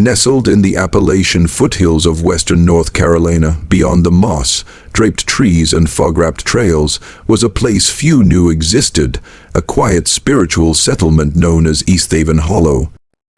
Nestled in the Appalachian foothills of western North Carolina, beyond the moss-draped trees and fog-wrapped trails, was a place few knew existed, a quiet spiritual settlement known as East Haven Hollow.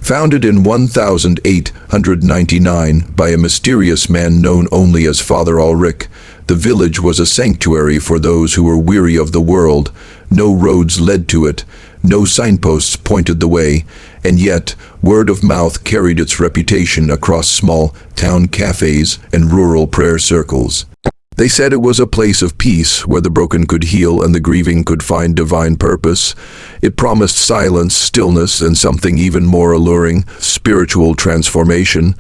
Founded in 1899 by a mysterious man known only as Father Ulrich, the village was a sanctuary for those who were weary of the world. No roads led to it, no signposts pointed the way, and yet word of mouth carried its reputation across small town cafes and rural prayer circles. They said it was a place of peace where the broken could heal and the grieving could find divine purpose. It promised silence, stillness, and something even more alluring, spiritual transformation.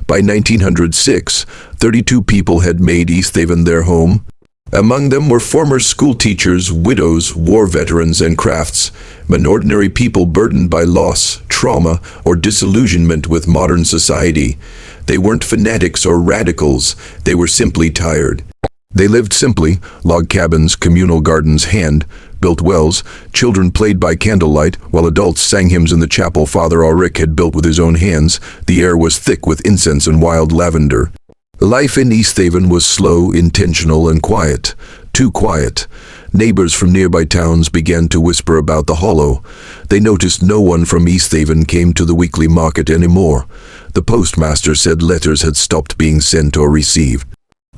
By 1906, 32 people had made East Haven their home. Among them were former school teachers, widows, war veterans, and craftsmen, ordinary people burdened by loss, trauma, or disillusionment with modern society. They weren't fanatics or radicals, they were simply tired. They lived simply: log cabins, communal gardens, hand-built wells. Children played by candlelight, while adults sang hymns in the chapel Father Ulrich had built with his own hands. The air was thick with incense and wild lavender. Life in East Haven was slow, intentional, and quiet. Too quiet. Neighbors from nearby towns began to whisper about the hollow. They noticed no one from East Haven came to the weekly market anymore. The postmaster said letters had stopped being sent or received.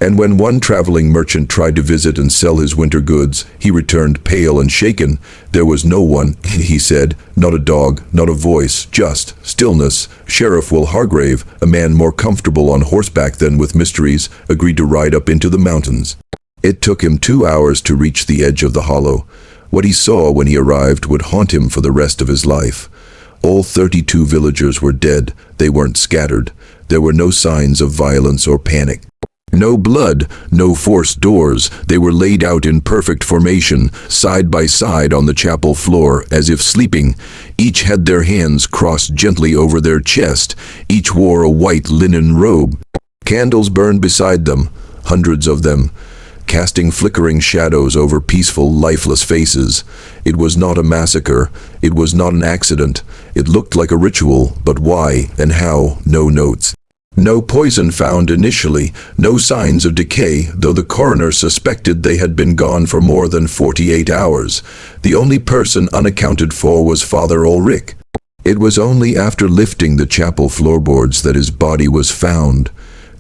And when one traveling merchant tried to visit and sell his winter goods, he returned pale and shaken. There was no one, he said, not a dog, not a voice, just stillness. Sheriff Will Hargrave, a man more comfortable on horseback than with mysteries, agreed to ride up into the mountains. It took him 2 hours to reach the edge of the hollow. What he saw when he arrived would haunt him for the rest of his life. All 32 villagers were dead. They weren't scattered. There were no signs of violence or panic. No blood, no forced doors. They were laid out in perfect formation, side by side on the chapel floor, as if sleeping. Each had their hands crossed gently over their chest. Each wore a white linen robe. Candles burned beside them, hundreds of them, casting flickering shadows over peaceful, lifeless faces. It was not a massacre. It was not an accident. It looked like a ritual, but why and how, no notes. No poison found initially, no signs of decay, though the coroner suspected they had been gone for more than 48 hours. The only person unaccounted for was Father Ulrich. It was only after lifting the chapel floorboards that his body was found,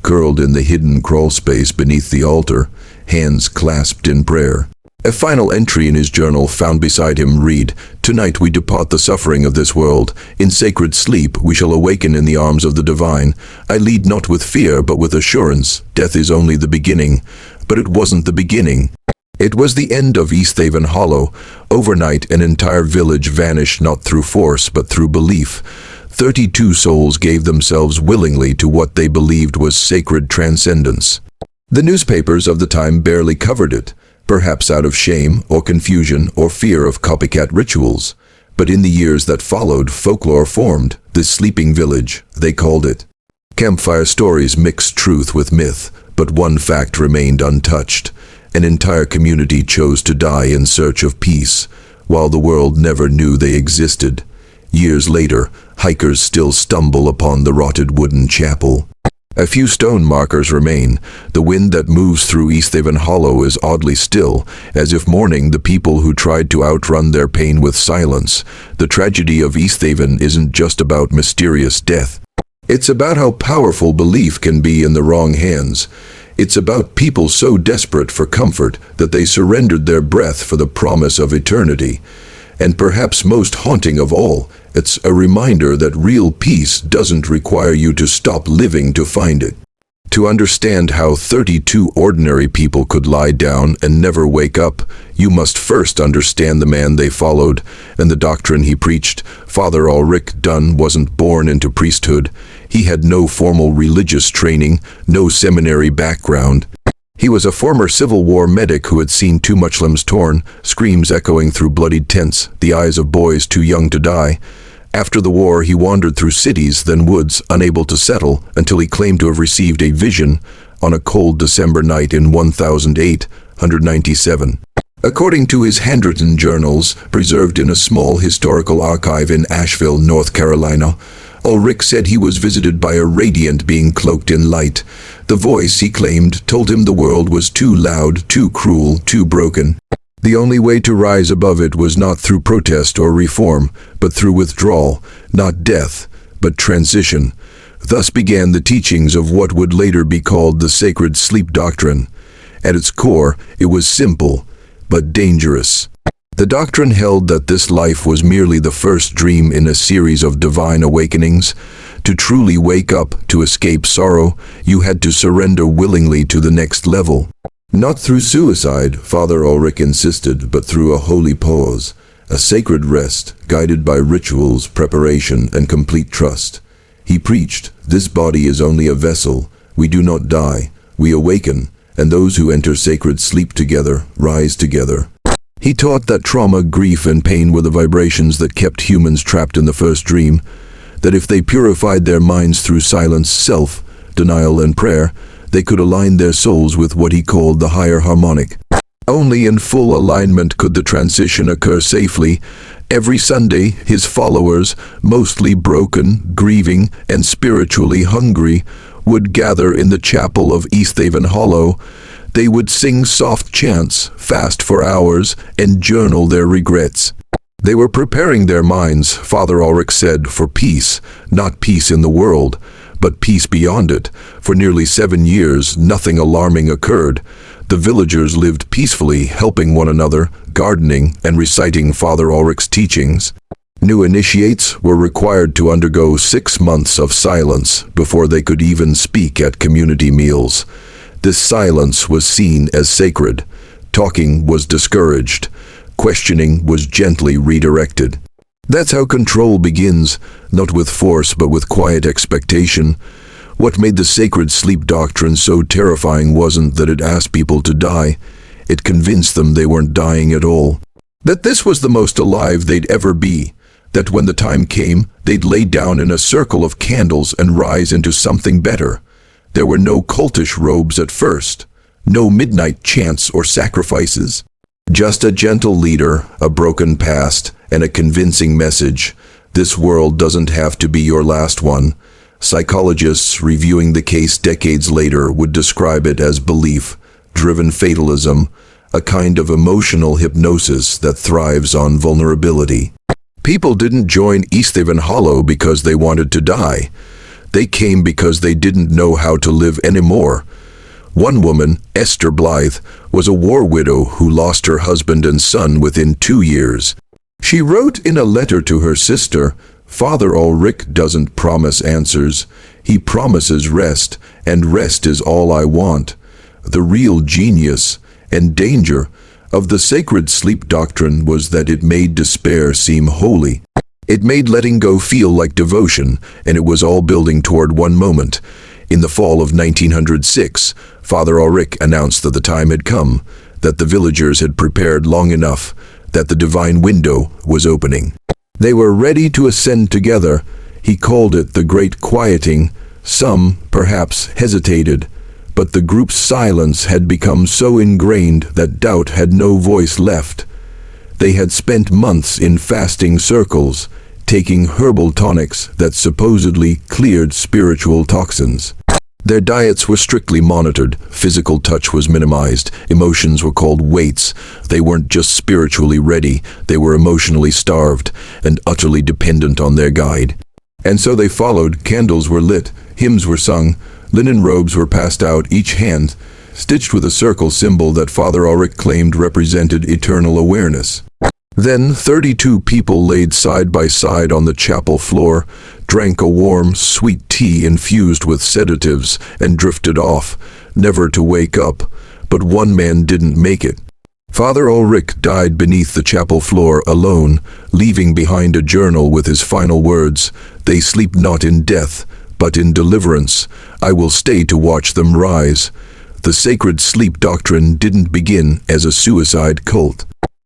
curled in the hidden crawl space beneath the altar, hands clasped in prayer. A final entry in his journal found beside him read, "Tonight we depart the suffering of this world. In sacred sleep we shall awaken in the arms of the divine. I lead not with fear but with assurance. Death is only the beginning." But it wasn't the beginning. It was the end of East Haven Hollow. Overnight an entire village vanished not through force but through belief. 32 souls gave themselves willingly to what they believed was sacred transcendence. The newspapers of the time barely covered it, perhaps out of shame or confusion or fear of copycat rituals. But in the years that followed, folklore formed, this sleeping village, they called it. Campfire stories mixed truth with myth, but one fact remained untouched. An entire community chose to die in search of peace, while the world never knew they existed. Years later, hikers still stumble upon the rotted wooden chapel. A few stone markers remain. The wind that moves through East Haven Hollow is oddly still, as if mourning the people who tried to outrun their pain with silence. The tragedy of East Haven isn't just about mysterious death. It's about how powerful belief can be in the wrong hands. It's about people so desperate for comfort that they surrendered their breath for the promise of eternity. And perhaps most haunting of all, it's a reminder that real peace doesn't require you to stop living to find it. To understand how 32 ordinary people could lie down and never wake up, you must first understand the man they followed and the doctrine he preached. Father Ulrich Dunn wasn't born into priesthood. He had no formal religious training, no seminary background. He was a former Civil War medic who had seen too much limbs torn, screams echoing through bloodied tents, the eyes of boys too young to die. After the war, he wandered through cities, then woods, unable to settle, until he claimed to have received a vision on a cold December night in 1897. According to his handwritten journals, preserved in a small historical archive in Asheville, North Carolina, Ulrich said he was visited by a radiant being cloaked in light. The voice, he claimed, told him the world was too loud, too cruel, too broken. The only way to rise above it was not through protest or reform, but through withdrawal, not death, but transition. Thus began the teachings of what would later be called the sacred sleep doctrine. At its core, it was simple, but dangerous. The doctrine held that this life was merely the first dream in a series of divine awakenings. To truly wake up, to escape sorrow, you had to surrender willingly to the next level. Not through suicide, Father Ulrich insisted, but through a holy pause, a sacred rest, guided by rituals, preparation, and complete trust. He preached, "This body is only a vessel. We do not die. We awaken, and those who enter sacred sleep together, rise together." He taught that trauma, grief, and pain were the vibrations that kept humans trapped in the first dream, that if they purified their minds through silence, self-denial, and prayer, they could align their souls with what he called the higher harmonic. Only in full alignment could the transition occur safely. Every Sunday, his followers, mostly broken, grieving, and spiritually hungry, would gather in the chapel of Easthaven Hollow. They would sing soft chants, fast for hours, and journal their regrets. They were preparing their minds, Father Ulrich said, for peace, not peace in the world, but peace beyond it. For nearly 7 years, nothing alarming occurred. The villagers lived peacefully, helping one another, gardening, and reciting Father Ulrich's teachings. New initiates were required to undergo 6 months of silence before they could even speak at community meals. This silence was seen as sacred. Talking was discouraged. Questioning was gently redirected. That's how control begins, not with force but with quiet expectation. What made the sacred sleep doctrine so terrifying wasn't that it asked people to die. It convinced them they weren't dying at all. That this was the most alive they'd ever be. That when the time came, they'd lay down in a circle of candles and rise into something better. There were no cultish robes at first, no midnight chants or sacrifices. Just a gentle leader, a broken past, and a convincing message. This world doesn't have to be your last one. Psychologists reviewing the case decades later would describe it as belief-driven fatalism, a kind of emotional hypnosis that thrives on vulnerability. People didn't join Easthaven Hollow because they wanted to die. They came because they didn't know how to live anymore. One woman, Esther Blythe, was a war widow who lost her husband and son within 2 years. She wrote in a letter to her sister, "Father Ulrich doesn't promise answers. He promises rest, and rest is all I want." The real genius and danger of the sacred sleep doctrine was that it made despair seem holy. It made letting go feel like devotion, and it was all building toward one moment. In the fall of 1906, Father Ulrich announced that the time had come, that the villagers had prepared long enough, that the divine window was opening. They were ready to ascend together. He called it the Great Quieting. Some, perhaps, hesitated, but the group's silence had become so ingrained that doubt had no voice left. They had spent months in fasting circles, taking herbal tonics that supposedly cleared spiritual toxins. Their diets were strictly monitored, physical touch was minimized, emotions were called weights. They weren't just spiritually ready, they were emotionally starved and utterly dependent on their guide. And so they followed, candles were lit, hymns were sung, linen robes were passed out, each hand stitched with a circle symbol that Father Ulrich claimed represented eternal awareness. Then 32 people laid side by side on the chapel floor, drank a warm, sweet tea infused with sedatives, and drifted off, never to wake up. But one man didn't make it. Father Ulrich died beneath the chapel floor alone, leaving behind a journal with his final words, "They sleep not in death, but in deliverance. I will stay to watch them rise." The sacred sleep doctrine didn't begin as a suicide cult.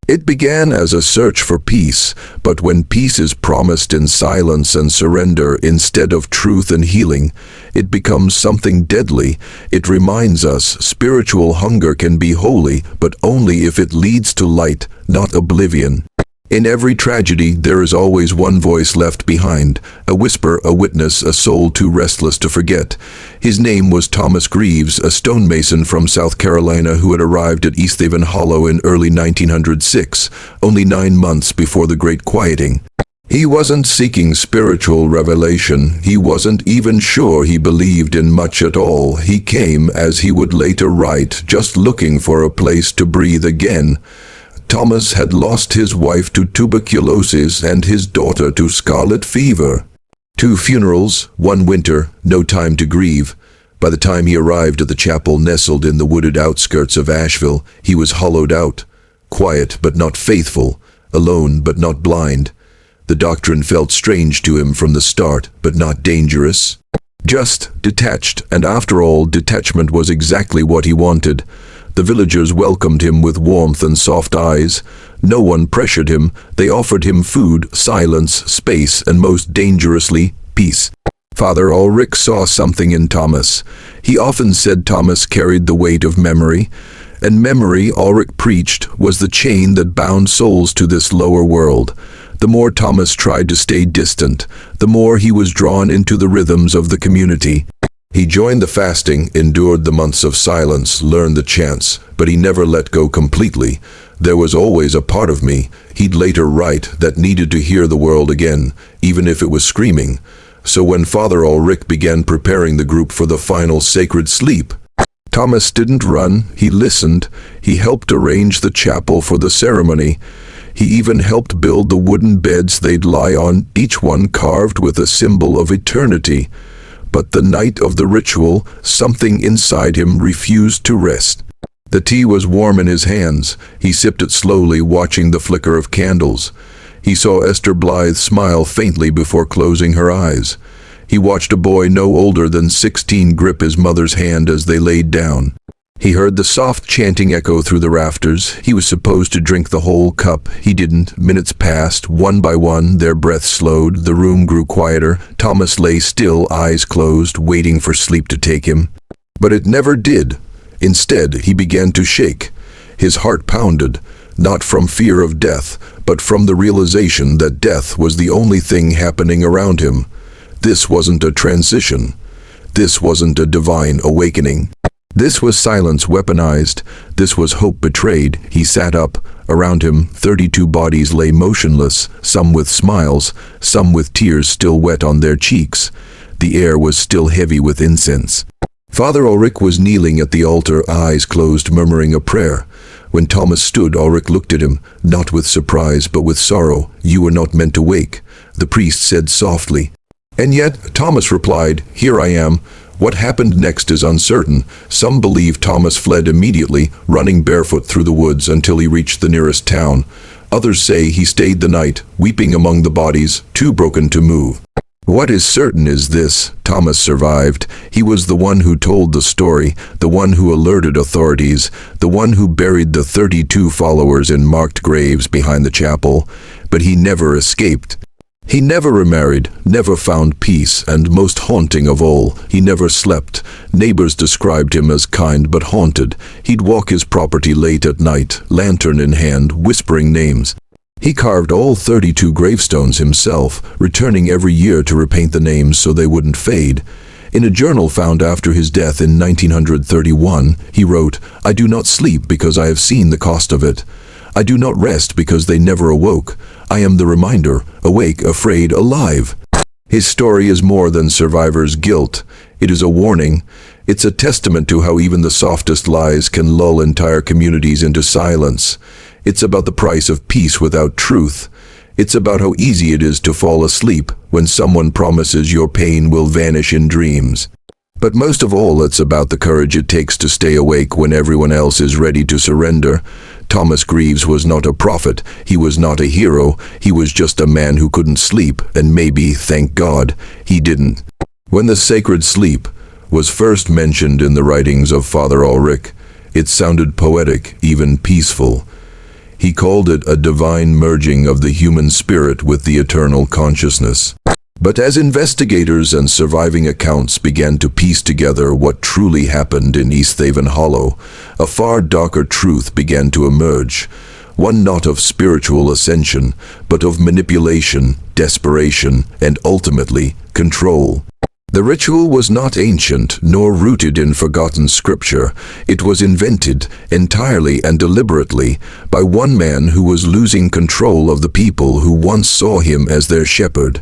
It began as a search for peace, but when peace is promised in silence and surrender instead of truth and healing, it becomes something deadly. It reminds us spiritual hunger can be holy, but only if it leads to light, not oblivion. In every tragedy, there is always one voice left behind, a whisper, a witness, a soul too restless to forget. His name was Thomas Greaves, a stonemason from South Carolina who had arrived at East Haven Hollow in early 1906, only 9 months before the Great Quieting. He wasn't seeking spiritual revelation. He wasn't even sure he believed in much at all. He came, as he would later write, just looking for a place to breathe again. Thomas had lost his wife to tuberculosis and his daughter to scarlet fever. 2 funerals, 1 winter, no time to grieve. By the time he arrived at the chapel nestled in the wooded outskirts of Asheville, he was hollowed out, quiet but not faithful, alone but not blind. The doctrine felt strange to him from the start, but not dangerous. Just detached, and after all, detachment was exactly what he wanted. The villagers welcomed him with warmth and soft eyes. No one pressured him. They offered him food, silence, space, and most dangerously, peace. Father Ulrich saw something in Thomas. He often said Thomas carried the weight of memory, and memory, Ulrich preached, was the chain that bound souls to this lower world. The more Thomas tried to stay distant, the more he was drawn into the rhythms of the community. He joined the fasting, endured the months of silence, learned the chants, but he never let go completely. There was always a part of me, he'd later write, that needed to hear the world again, even if it was screaming. So when Father Ulrich began preparing the group for the final sacred sleep, Thomas didn't run, he listened. He helped arrange the chapel for the ceremony. He even helped build the wooden beds they'd lie on, each one carved with a symbol of eternity. But the night of the ritual, something inside him refused to rest. The tea was warm in his hands. He sipped it slowly, watching the flicker of candles. He saw Esther Blythe smile faintly before closing her eyes. He watched a boy no older than 16 grip his mother's hand as they laid down. He heard the soft chanting echo through the rafters. He was supposed to drink the whole cup. He didn't. Minutes passed. One by one, their breath slowed. The room grew quieter. Thomas lay still, eyes closed, waiting for sleep to take him. But it never did. Instead, he began to shake. His heart pounded, not from fear of death, but from the realization that death was the only thing happening around him. This wasn't a transition. This wasn't a divine awakening. This was silence weaponized. This was hope betrayed. He sat up. Around him, 32 bodies lay motionless, some with smiles, some with tears still wet on their cheeks. The air was still heavy with incense. Father Ulrich was kneeling at the altar, eyes closed, murmuring a prayer. When Thomas stood, Ulrich looked at him, not with surprise, but with sorrow. "You were not meant to wake," the priest said softly. And yet, Thomas replied, "Here I am." What happened next is uncertain. Some believe Thomas fled immediately, running barefoot through the woods until he reached the nearest town. Others say he stayed the night, weeping among the bodies, too broken to move. What is certain is this: Thomas survived. He was the one who told the story, the one who alerted authorities, the one who buried the 32 followers in marked graves behind the chapel. But he never escaped. He never remarried, never found peace, and most haunting of all, he never slept. Neighbors described him as kind but haunted. He'd walk his property late at night, lantern in hand, whispering names. He carved all 32 gravestones himself, returning every year to repaint the names so they wouldn't fade. In a journal found after his death in 1931, he wrote, "I do not sleep because I have seen the cost of it. I do not rest because they never awoke. I am the reminder, awake, afraid, alive." His story is more than survivor's guilt. It is a warning. It's a testament to how even the softest lies can lull entire communities into silence. It's about the price of peace without truth. It's about how easy it is to fall asleep when someone promises your pain will vanish in dreams. But most of all, it's about the courage it takes to stay awake when everyone else is ready to surrender. Thomas Greaves was not a prophet. He was not a hero. He was just a man who couldn't sleep, and maybe, thank God, he didn't. When the sacred sleep was first mentioned in the writings of Father Ulrich, it sounded poetic, even peaceful. He called it a divine merging of the human spirit with the eternal consciousness. But as investigators and surviving accounts began to piece together what truly happened in East Haven Hollow, a far darker truth began to emerge. one not of spiritual ascension, but of manipulation, desperation, and ultimately, control. The ritual was not ancient nor rooted in forgotten scripture. It was invented, entirely and deliberately, by one man who was losing control of the people who once saw him as their shepherd.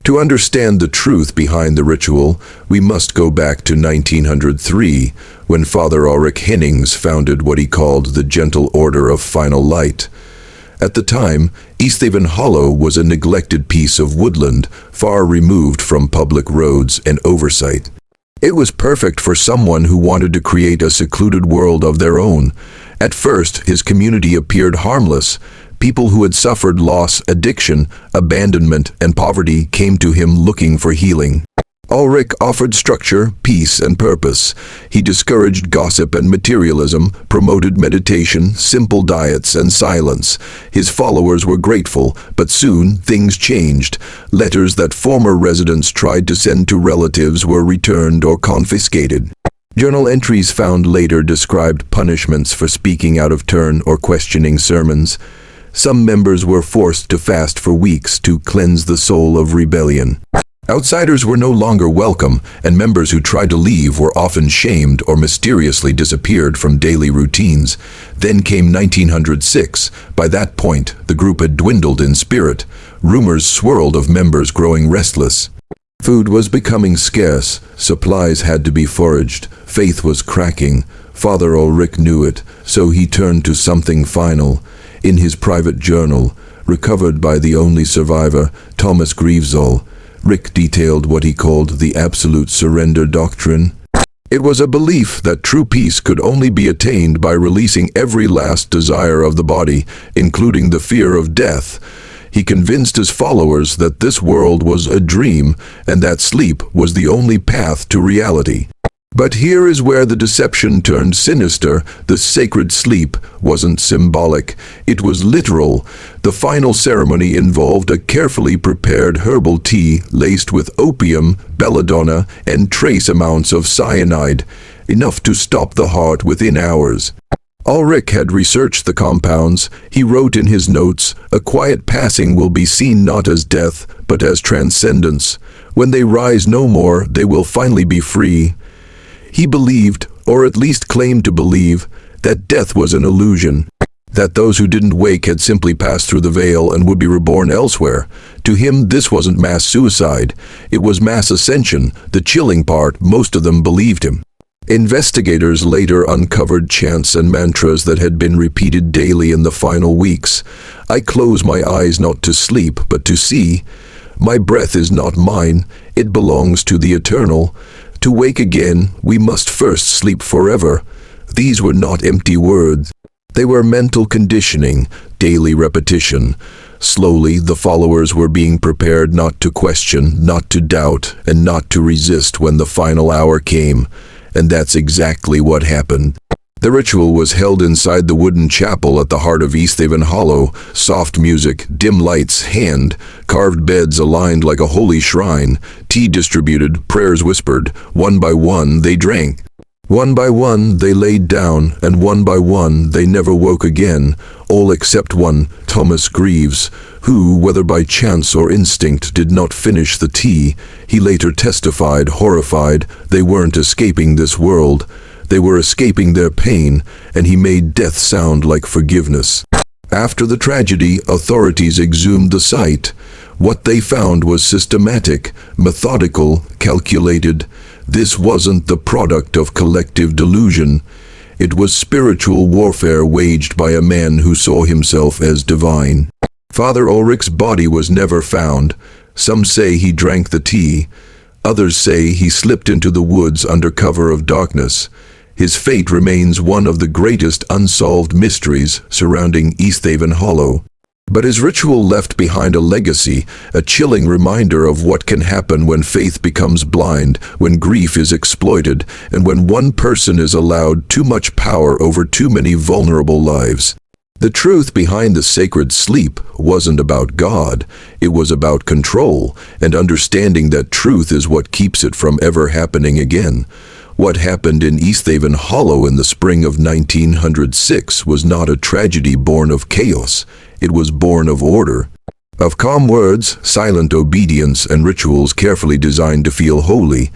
To understand the truth behind the ritual, we must go back to 1903, when Father Ulrich Hennings founded what he called the Gentle Order of Final Light. At the time, Easthaven Hollow was a neglected piece of woodland, far removed from public roads and oversight. It was perfect for someone who wanted to create a secluded world of their own. At first, his community appeared harmless. People who had suffered loss, addiction, abandonment, and poverty came to him looking for healing. Ulrich offered structure, peace, and purpose. He discouraged gossip and materialism, promoted meditation, simple diets, and silence. His followers were grateful, but soon things changed. Letters that former residents tried to send to relatives were returned or confiscated. Journal entries found later described punishments for speaking out of turn or questioning sermons. Some members were forced to fast for weeks to cleanse the soul of rebellion. Outsiders were no longer welcome, and members who tried to leave were often shamed or mysteriously disappeared from daily routines. Then came 1906. By that point, the group had dwindled in spirit. Rumors swirled of members growing restless. Food was becoming scarce. Supplies had to be foraged. Faith was cracking. Father Ulrich knew it, so he turned to something final. In his private journal, recovered by the only survivor, Thomas Greavesall, Rick detailed what he called the absolute surrender doctrine. It was a belief that true peace could only be attained by releasing every last desire of the body, including the fear of death. He convinced his followers that this world was a dream and that sleep was the only path to reality. But here is where the deception turned sinister. The sacred sleep wasn't symbolic. It was literal. The final ceremony involved a carefully prepared herbal tea laced with opium, belladonna, and trace amounts of cyanide, enough to stop the heart within hours. Ulrich had researched the compounds. He wrote in his notes, "A quiet passing will be seen not as death, but as transcendence. When they rise no more, they will finally be free." He believed, or at least claimed to believe, that death was an illusion, that those who didn't wake had simply passed through the veil and would be reborn elsewhere. To him, this wasn't mass suicide. It was mass ascension. The chilling part, most of them believed him. Investigators later uncovered chants and mantras that had been repeated daily in the final weeks. "I close my eyes not to sleep, but to see. My breath is not mine. It belongs to the eternal. To wake again, we must first sleep forever." These were not empty words. They were mental conditioning, daily repetition. Slowly, the followers were being prepared not to question, not to doubt, and not to resist when the final hour came. And that's exactly what happened. The ritual was held inside the wooden chapel at the heart of Easthaven Hollow. Soft music, dim lights, hand-carved beds aligned like a holy shrine, tea distributed, prayers whispered. One by one, they drank. One by one, they laid down, and one by one, they never woke again, all except one, Thomas Greaves, who, whether by chance or instinct, did not finish the tea. He later testified, horrified, they weren't escaping this world. They were escaping their pain, and he made death sound like forgiveness. After the tragedy, authorities exhumed the site. What they found was systematic, methodical, calculated. This wasn't the product of collective delusion. It was spiritual warfare waged by a man who saw himself as divine. Father Ulrich's body was never found. Some say he drank the tea. Others say he slipped into the woods under cover of darkness. His fate remains one of the greatest unsolved mysteries surrounding Easthaven Hollow. But his ritual left behind a legacy, a chilling reminder of what can happen when faith becomes blind, when grief is exploited, and when one person is allowed too much power over too many vulnerable lives. The truth behind the sacred sleep wasn't about God. It was about control, and understanding that truth is what keeps it from ever happening again. What happened in Easthaven Hollow in the spring of 1906 was not a tragedy born of chaos. It was born of order. Of calm words, silent obedience, and rituals carefully designed to feel holy.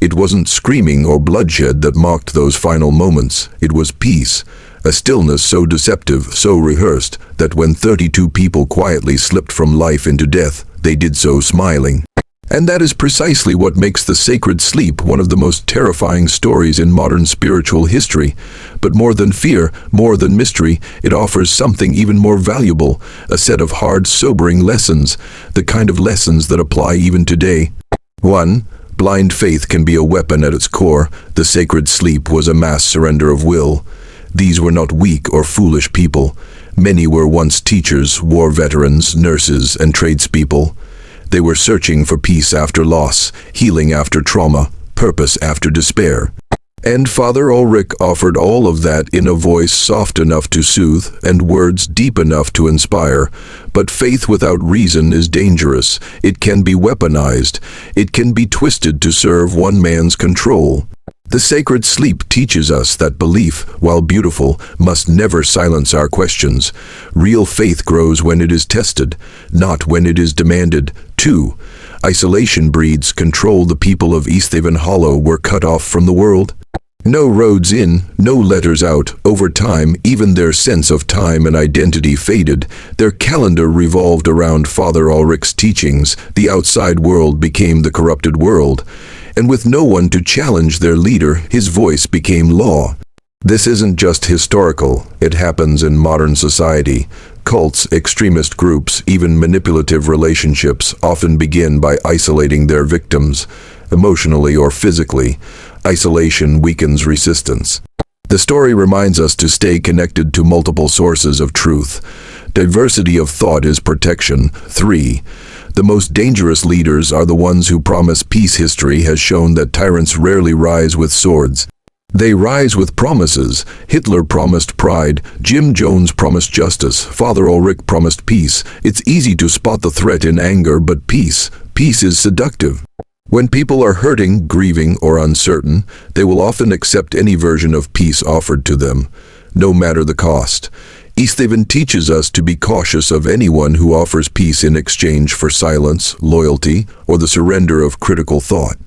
It wasn't screaming or bloodshed that marked those final moments. It was peace. A stillness so deceptive, so rehearsed, that when 32 people quietly slipped from life into death, they did so smiling. And that is precisely what makes the sacred sleep one of the most terrifying stories in modern spiritual history. But more than fear, more than mystery, it offers something even more valuable, a set of hard, sobering lessons, the kind of lessons that apply even today. 1. Blind faith can be a weapon at its core. The sacred sleep was a mass surrender of will. These were not weak or foolish people. Many were once teachers, war veterans, nurses, and tradespeople. They were searching for peace after loss, healing after trauma, purpose after despair. And Father Ulrich offered all of that in a voice soft enough to soothe and words deep enough to inspire. But faith without reason is dangerous. It can be weaponized. It can be twisted to serve one man's control. The sacred sleep teaches us that belief, while beautiful, must never silence our questions. Real faith grows when it is tested, not when it is demanded. 2. Isolation breeds control. The people of Easthaven Hollow were cut off from the world. No roads in, no letters out. Over time, even their sense of time and identity faded. Their calendar revolved around Father Ulrich's teachings. The outside world became the corrupted world. And with no one to challenge their leader, his voice became law. This isn't just historical, it happens in modern society. Cults, extremist groups, even manipulative relationships often begin by isolating their victims, emotionally or physically. Isolation weakens resistance. The story reminds us to stay connected to multiple sources of truth. Diversity of thought is protection. 3. The most dangerous leaders are the ones who promise peace. History has shown that tyrants rarely rise with swords. They rise with promises. Hitler promised pride. Jim Jones promised justice. Father Ulrich promised peace. It's easy to spot the threat in anger, but peace is seductive. When people are hurting, grieving, or uncertain, they will often accept any version of peace offered to them, no matter the cost. Easthaven teaches us to be cautious of anyone who offers peace in exchange for silence, loyalty, or the surrender of critical thought.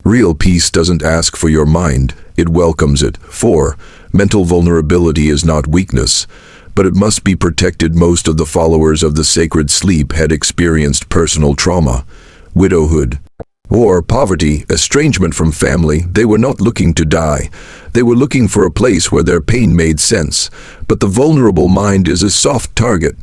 Real peace doesn't ask for your mind, it welcomes it. 4. Mental vulnerability is not weakness, but it must be protected. Most of the followers of the sacred sleep had experienced personal trauma, widowhood, war, poverty, estrangement from family. They were not looking to die. They were looking for a place where their pain made sense. But the vulnerable mind is a soft target.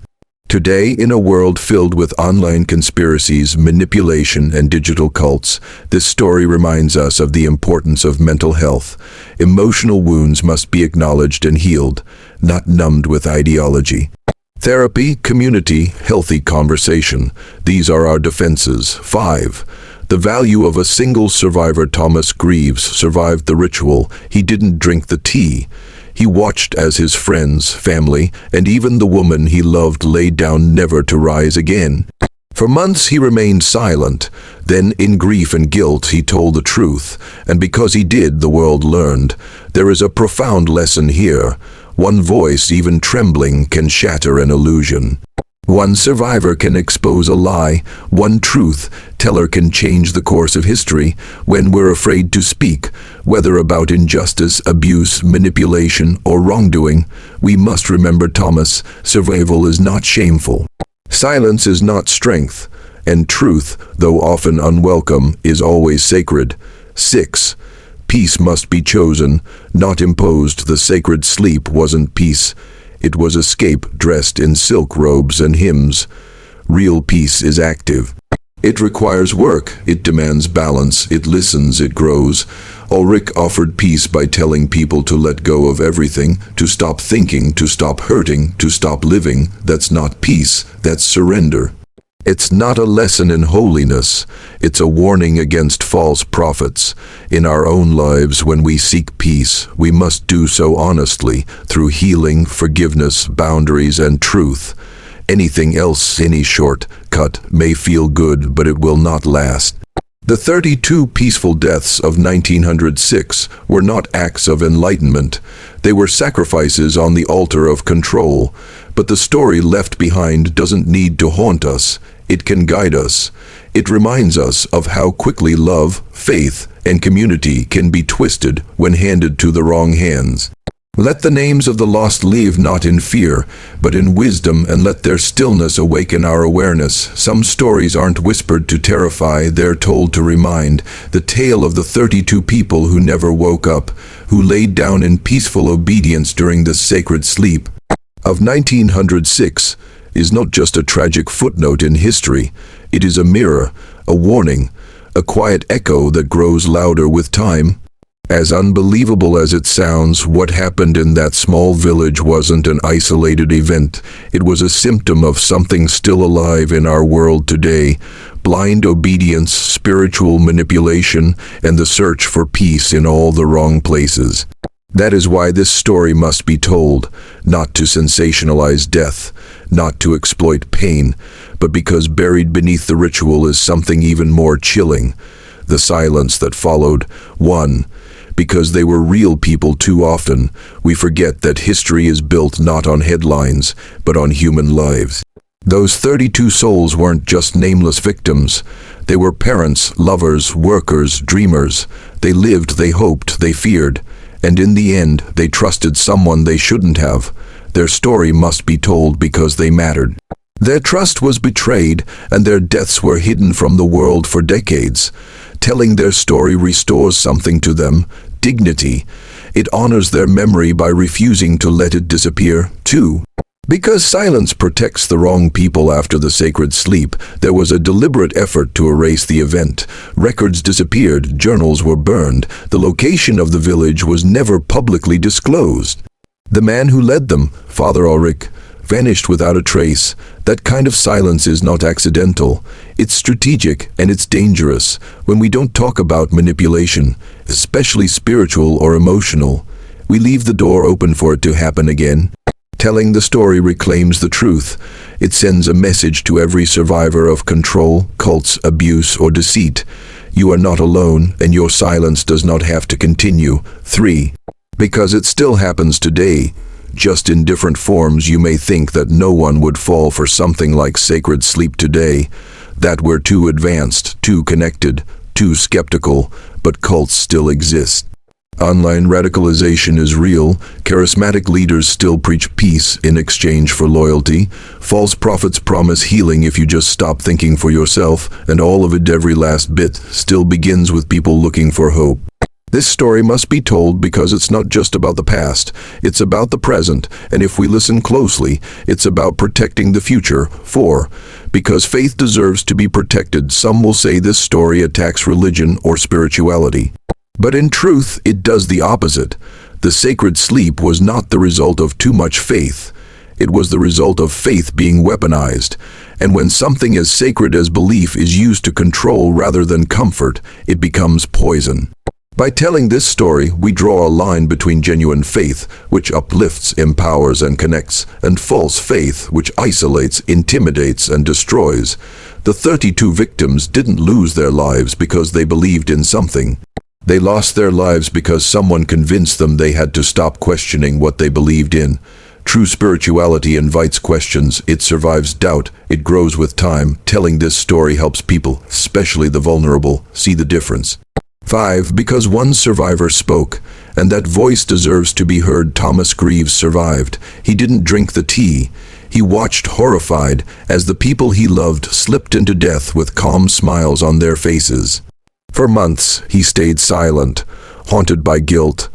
Today, in a world filled with online conspiracies, manipulation, and digital cults, this story reminds us of the importance of mental health. Emotional wounds must be acknowledged and healed, not numbed with ideology. Therapy, community, healthy conversation. These are our defenses. 5. The value of a single survivor. Thomas Greaves survived the ritual. He didn't drink the tea. He watched as his friends, family, and even the woman he loved laid down never to rise again. For months he remained silent. Then, in grief and guilt, he told the truth. And because he did, the world learned. There is a profound lesson here. One voice, even trembling, can shatter an illusion. One survivor can expose a lie. One truth teller can change the course of history. When we're afraid to speak, whether about injustice, abuse, manipulation, or wrongdoing, we must remember Thomas. Survival is not shameful. Silence is not strength. And truth, though often unwelcome, is always sacred. 6. Peace must be chosen, not imposed. The sacred sleep wasn't peace. It was escape dressed in silk robes and hymns. Real peace is active. It requires work, it demands balance, it listens, it grows. Ulrich offered peace by telling people to let go of everything, to stop thinking, to stop hurting, to stop living. That's not peace, that's surrender. It's not a lesson in holiness, it's a warning against false prophets. In our own lives, when we seek peace, we must do so honestly, through healing, forgiveness, boundaries, and truth. Anything else, any shortcut, may feel good, but it will not last. The 32 peaceful deaths of 1906 were not acts of enlightenment. They were sacrifices on the altar of control. But the story left behind doesn't need to haunt us. It can guide us. It reminds us of how quickly love, faith, and community can be twisted when handed to the wrong hands. Let the names of the lost live not in fear, but in wisdom, and let their stillness awaken our awareness. Some stories aren't whispered to terrify, they're told to remind. The tale of the 32 people who never woke up, who laid down in peaceful obedience during the sacred sleep of 1906, is not just a tragic footnote in history. It is a mirror, a warning, a quiet echo that grows louder with time. As unbelievable as it sounds, what happened in that small village wasn't an isolated event. It was a symptom of something still alive in our world today: blind obedience, spiritual manipulation, and the search for peace in all the wrong places. That is why this story must be told, not to sensationalize death, not to exploit pain, but because buried beneath the ritual is something even more chilling: the silence that followed. 1. Because they were real people. Too often, we forget that history is built not on headlines, but on human lives. Those 32 souls weren't just nameless victims. They were parents, lovers, workers, dreamers. They lived, they hoped, they feared, and in the end, they trusted someone they shouldn't have. Their story must be told because they mattered. Their trust was betrayed, and their deaths were hidden from the world for decades. Telling their story restores something to them: dignity. It honors their memory by refusing to let it disappear. 2. Because silence protects the wrong people after the sacred sleep, there was a deliberate effort to erase the event. Records disappeared, journals were burned, the location of the village was never publicly disclosed. The man who led them, Father Ulrich, vanished without a trace. That kind of silence is not accidental. It's strategic, and it's dangerous. When we don't talk about manipulation, especially spiritual or emotional, we leave the door open for it to happen again. Telling the story reclaims the truth. It sends a message to every survivor of control, cults, abuse, or deceit. You are not alone, and your silence does not have to continue. 3. Because it still happens today. Just in different forms. You may think that no one would fall for something like sacred sleep today, that we're too advanced, too connected, too skeptical, but cults still exist. Online radicalization is real. Charismatic leaders still preach peace in exchange for loyalty. False prophets promise healing if you just stop thinking for yourself, and all of it, every last bit, still begins with people looking for hope. This story must be told because it's not just about the past, it's about the present, and if we listen closely, it's about protecting the future. 4. Because faith deserves to be protected. Some will say this story attacks religion or spirituality. But in truth, it does the opposite. The sacred sleep was not the result of too much faith. It was the result of faith being weaponized. And when something as sacred as belief is used to control rather than comfort, it becomes poison. By telling this story, we draw a line between genuine faith, which uplifts, empowers, and connects, and false faith, which isolates, intimidates, and destroys. The 32 victims didn't lose their lives because they believed in something. They lost their lives because someone convinced them they had to stop questioning what they believed in. True spirituality invites questions, it survives doubt, it grows with time. Telling this story helps people, especially the vulnerable, see the difference. 5. Because one survivor spoke, and that voice deserves to be heard. Thomas Greaves survived. He didn't drink the tea. He watched horrified as the people he loved slipped into death with calm smiles on their faces. For months, he stayed silent, haunted by guilt.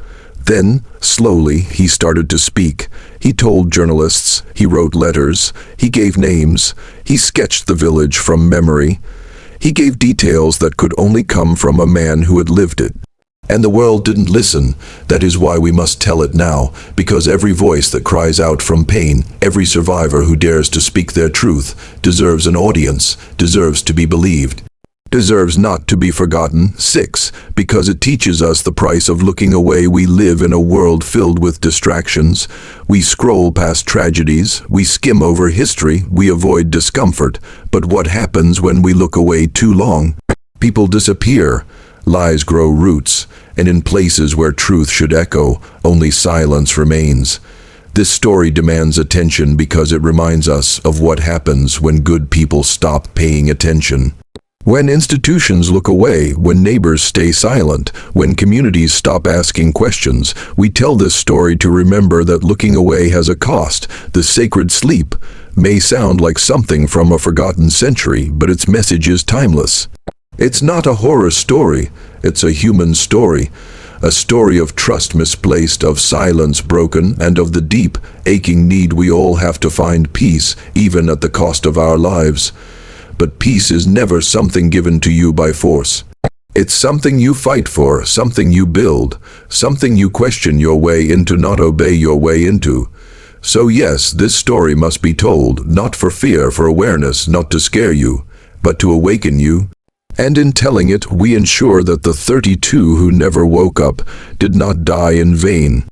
Then, slowly, he started to speak. He told journalists, he wrote letters, he gave names, he sketched the village from memory. He gave details that could only come from a man who had lived it. And the world didn't listen. That is why we must tell it now, because every voice that cries out from pain, every survivor who dares to speak their truth, deserves an audience, deserves to be believed, deserves not to be forgotten. 6. Because it teaches us the price of looking away. We live in a world filled with distractions. We scroll past tragedies, we skim over history, we avoid discomfort. But what happens when we look away too long? People disappear, lies grow roots, and in places where truth should echo, only silence remains. This story demands attention because it reminds us of what happens when good people stop paying attention. When institutions look away, when neighbors stay silent, when communities stop asking questions, we tell this story to remember that looking away has a cost. The sacred sleep may sound like something from a forgotten century, but its message is timeless. It's not a horror story, it's a human story. A story of trust misplaced, of silence broken, and of the deep, aching need we all have to find peace, even at the cost of our lives. But peace is never something given to you by force. It's something you fight for, something you build, something you question your way into, not obey your way into. So yes, this story must be told, not for fear, for awareness, not to scare you, but to awaken you. And in telling it, we ensure that the 32 who never woke up did not die in vain.